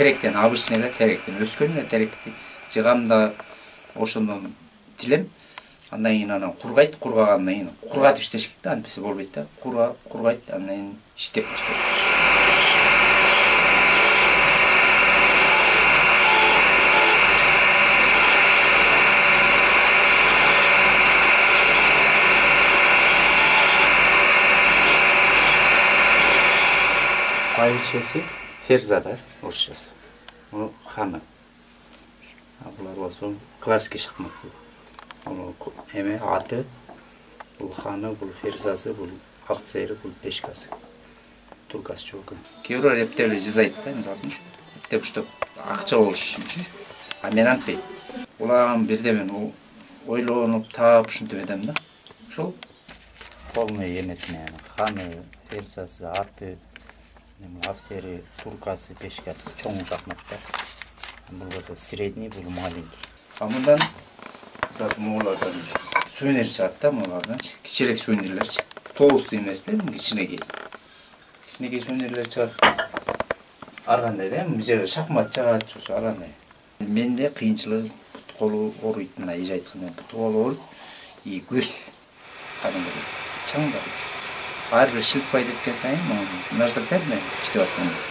теректен обычный эле теректен өскөн эле теректи жыгам ошондон тилем. Андан кийин анан кургайт, кургагандан кийин кургатып иштеш керек да, антпесе болбойт да. Кургайт, андан кийин иштеп баштайт. Айылчасы Ферзада, орысчасы. Ол ханы. Булар болсо классикий шахмат. Ол эме аты, бул ханы, бул Ферзасы, бул акцери, бул пешкасы. Туркасы жок. Кейбирөө рептелер жазайт да, мисалы үчүн. Деп что акча болуш үчүн. А мен антпейт. Улам бирде мен ойлонуп таап ушинтип эдем да. Ошол полный эмесине ханы, Ферзасы, аты, авсери, туркасы, пешкасы, чоң шахматтар. Бул болсо средний, бул маленький. А мындан могулардан сувенир чыгат да, могулардан кичирээк сувенирлерчи. Толстый эмес да, кичинекей. Кичинекей сувенирлер чыгат. Ар кандай да, бул жерде шахмат чыгат, ошо ар кандай. Менде кыйынчылык бут колу ооруйт, мына эже айткандай бут колу ооруйт, и көз кадимгидей чаңдап. Ар бир шилпай деп келсең, наждактар менен иштеп атканбыз.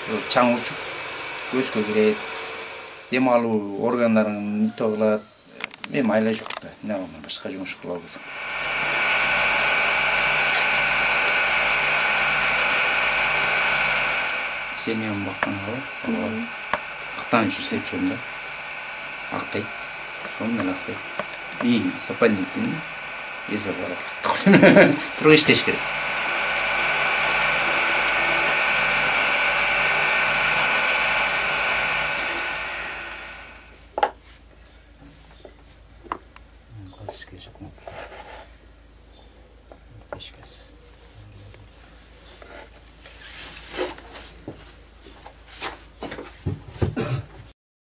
Ошо чаң учуп, көзгө кирет, дем алуу органдарын нитип алат. Мен майла жок да, эмне кылам, башка жумуш кыла албасам. Семьям бакканга, актан жүрсеп жүрөм да. Актайт, сону менен актайт. И нападниктин эс азар. Туруп иштеш керек.